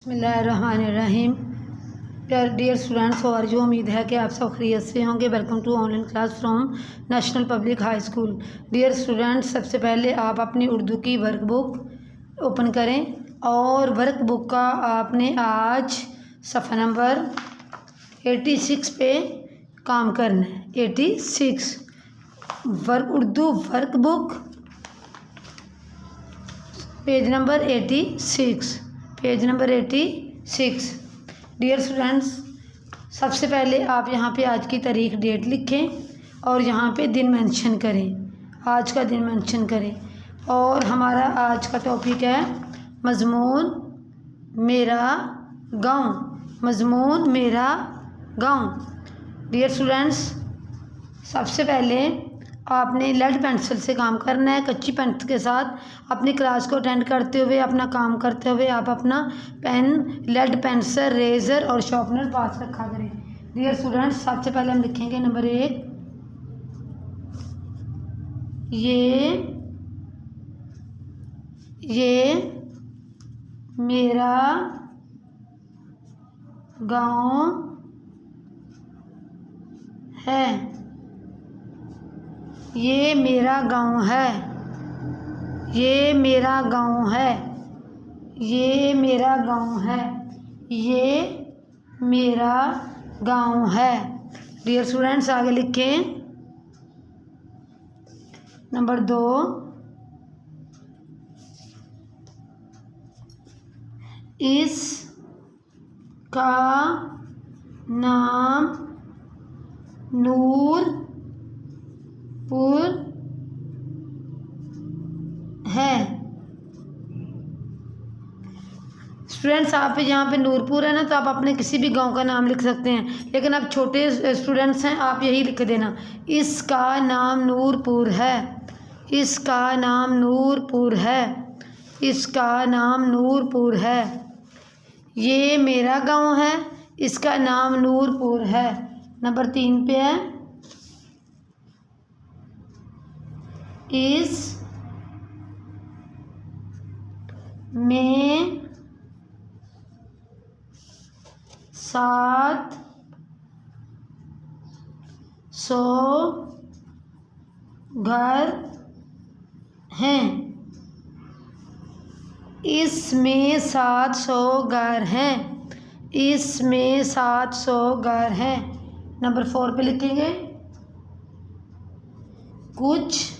बिस्मिल्लाहिर्रहमानिर्रहीम। Dear students, और जो उम्मीद है कि आप सब खैरियत से होंगे। Welcome to online class from national public high school. Dear students, सबसे पहले आप अपनी उर्दू की वर्कबुक ओपन करें और वर्कबुक का आपने आज सफ़ा नंबर 86 पे काम करना है। 86 Urdu workbook page number 86। Dear students, सबसे पहले आप यहाँ पे आज की तारीख डेट लिखें और यहाँ पे दिन मेंशन करें, आज का दिन मेंशन करें। और हमारा आज का टॉपिक है मज़मून मेरा गाँव। मज़मून मेरा गाँव। डियर स्टूडेंट्स, सबसे पहले आपने लेड पेंसिल से काम करना है। कच्ची पेन के साथ अपनी क्लास को अटेंड करते हुए, अपना काम करते हुए आप अपना पेन, लेड पेंसिल, रेज़र और शार्पनर पास रखा करें। डियर स्टूडेंट्स, सबसे पहले हम लिखेंगे नंबर 1, ये मेरा गाँव है। ये मेरा गाँव है। ये मेरा गाँव है। ये मेरा गाँव है। ये मेरा गाँव है। डियर स्टूडेंट्स, आगे लिखें नंबर 2, इसका नाम नूरपुर है। स्टूडेंट्स, आप यहाँ पे नूरपुर है ना, तो आप अपने किसी भी गांव का नाम लिख सकते हैं, लेकिन आप छोटे स्टूडेंट्स हैं, आप यही लिख देना, इसका नाम नूरपुर है। इसका नाम नूरपुर है। इसका नाम नूरपुर है। ये मेरा गांव है। इसका नाम नूरपुर है। नंबर 3 पे है, इस में 700 घर हैं। इसमें 700 घर हैं। इसमें 700 घर हैं। नंबर 4 पे लिखेंगे, कुछ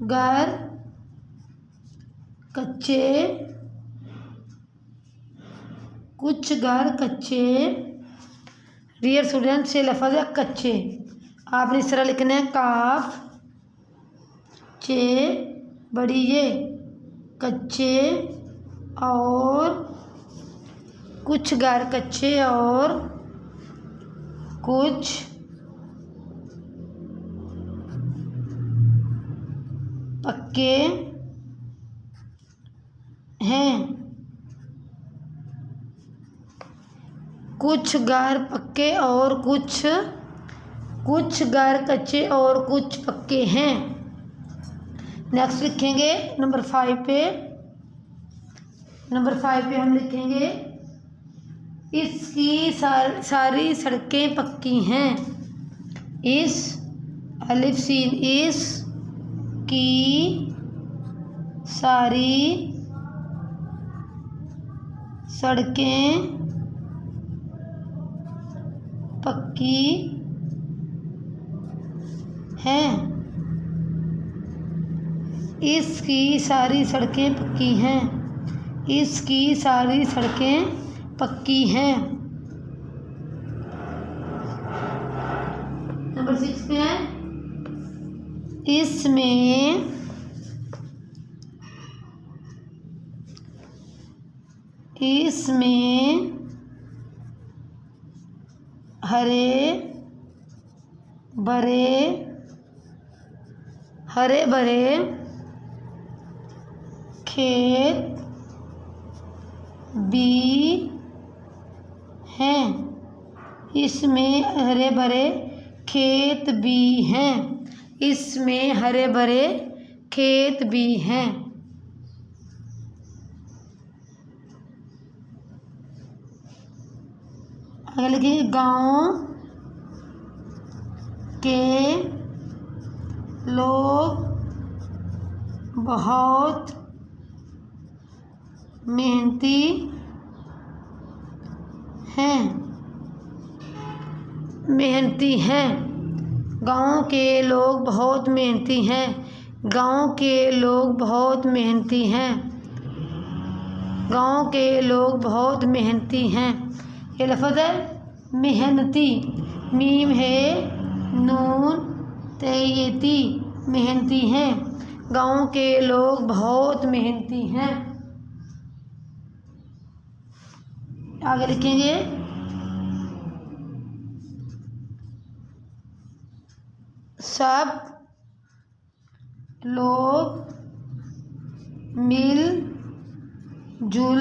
घर कच्चे। कुछ घर कच्चे। डियर स्टूडेंट्स, ये लफ्ज़ है कच्चे। आपने इस तरह लिखना है, काफ चे बड़ी ये, कच्चे और कुछ घर कच्चे और कुछ पक्के हैं। कुछ घर पक्के और कुछ घर कच्चे और कुछ पक्के हैं। नेक्स्ट लिखेंगे नंबर 5 पे। नंबर 5 पे हम लिखेंगे, इसकी सारी सड़कें पक्की हैं। इस अलिफ सीन, इस की सारी सड़कें पक्की हैं। इसकी सारी सड़कें पक्की हैं। इसकी सारी सड़कें पक्की हैं। नंबर 6 पे है, इसमें हरे भरे खेत भी हैं। इसमें हरे भरे खेत भी हैं। इसमें हरे भरे खेत भी हैं। आगे लिखिए गाँव के लोग बहुत मेहनती हैं। गाँव के लोग बहुत मेहनती हैं। गाँव के लोग बहुत मेहनती हैं। गाँव के लोग बहुत मेहनती हैं। ये लफ्ज़ है मेहनती, मीम है नून तयती, मेहनती हैं। गाँव के लोग बहुत मेहनती हैं। आगे लिखेंगे सब लोग मिल जुल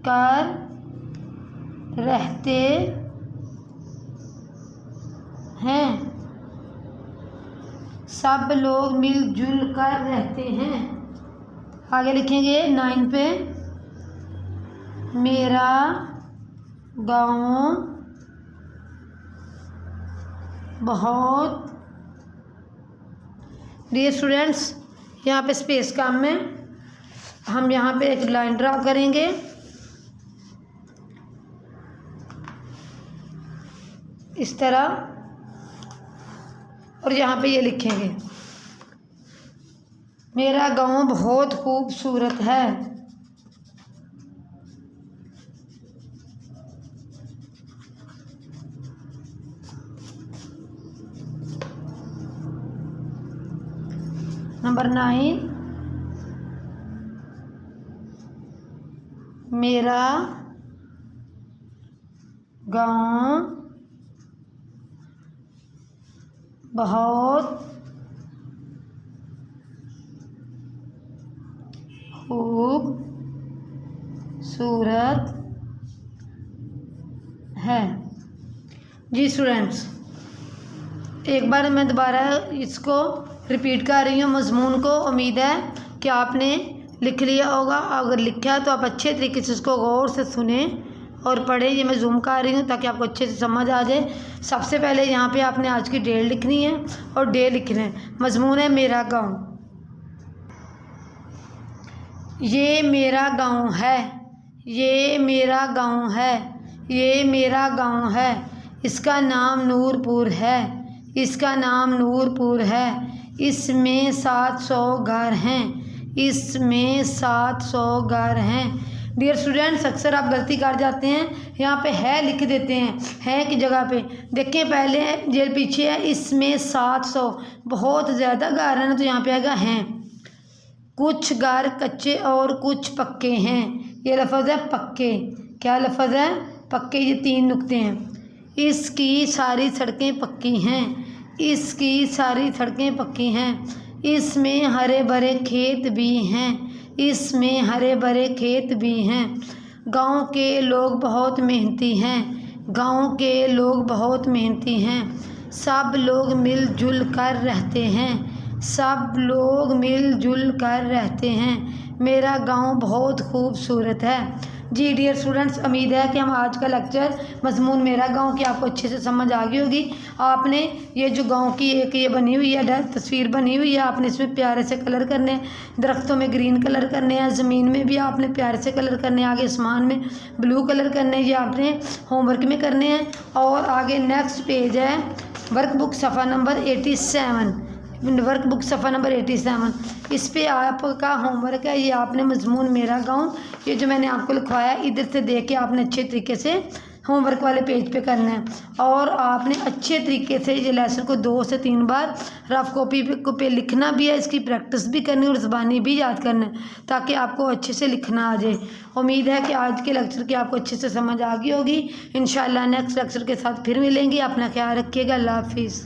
कर रहते हैं। सब लोग मिलजुल कर रहते हैं। आगे लिखेंगे 9 पे मेरा गाँव बहुत। डियर स्टूडेंट्स, यहाँ पे स्पेस काम में हम यहाँ पे एक लाइन ड्रा करेंगे। इस तरह, और यहाँ पे ये लिखेंगे मेरा गाँव बहुत खूबसूरत है। नंबर 9 मेरा गाँव बहुत खूबसूरत है। जी स्टूडेंट्स, एक बार मैं दोबारा इसको रिपीट कर रही हूँ मज़मून को। उम्मीद है कि आपने लिख लिया होगा। अगर लिखा है तो आप अच्छे तरीके से इसको गौर से सुने और पढ़ें। ये मैं जूम कर रही हूँ ताकि आपको अच्छे से समझ आ जाए। सबसे पहले यहाँ पे आपने आज की डेट लिखनी है और डे लिखना है। मज़मून है मेरा गाँव। ये मेरा गाँव है। ये मेरा गाँव है। ये मेरा गाँव है। इसका नाम नूरपुर है। इसका नाम नूरपुर है। इसमें 700 घर हैं। इसमें 700 घर हैं। डियर स्टूडेंट्स, अक्सर आप गलती कर जाते हैं, यहाँ पे है लिख देते हैं, है की जगह पे। देखिए पहले ये पीछे है इसमें 700, बहुत ज़्यादा घर है ना, तो यहाँ पे आएगा हैं। कुछ घर कच्चे और कुछ पक्के हैं। ये लफ्ज़ है पक्के। क्या लफ्ज़ है? पक्के। ये 3 नुक्ते हैं। इसकी सारी सड़कें पक्की हैं। इसकी सारी सड़कें पक्की हैं। इसमें हरे भरे खेत भी हैं। इसमें हरे भरे खेत भी हैं। गांव के लोग बहुत मेहनती हैं। गांव के लोग बहुत मेहनती हैं। सब लोग मिलजुल कर रहते हैं। सब लोग मिलजुल कर रहते हैं। मेरा गांव बहुत खूबसूरत है। जी डियर स्टूडेंट्स, उम्मीद है कि हम आज का लेक्चर मज़मून मेरा गांव की आपको अच्छे से समझ आ गई होगी। आपने ये जो गांव की एक ये बनी हुई है तस्वीर बनी हुई है, आपने इसमें प्यारे से कलर करने हैं। दरख्तों में ग्रीन कलर करने हैं, ज़मीन में भी आपने प्यारे से कलर करने हैं, आगे आसमान में ब्लू कलर करने हैं। ये आपने होमवर्क में करने हैं। और आगे नेक्स्ट पेज है वर्कबुक सफ़ा नंबर 87। वर्कबुक सफ़ा नंबर 87, इस पे आपका होमवर्क है। ये आपने मज़मून मेरा गाँव, ये जो मैंने आपको लिखवाया इधर से देख के आपने अच्छे तरीके से होमवर्क वाले पेज पे करना है। और आपने अच्छे तरीके से ये लेसन को 2 से 3 बार रफ कॉपी पे लिखना भी है, इसकी प्रैक्टिस भी करनी है और ज़बानी भी याद करना है, ताकि आपको अच्छे से लिखना आ जाए। उम्मीद है कि आज के लेक्चर की आपको अच्छे से समझ आ गई होगी। इंशाल्लाह नेक्स्ट लेक्चर के साथ फिर मिलेंगे। अपना ख्याल रखिएगा। अल्लाह हाफिज़।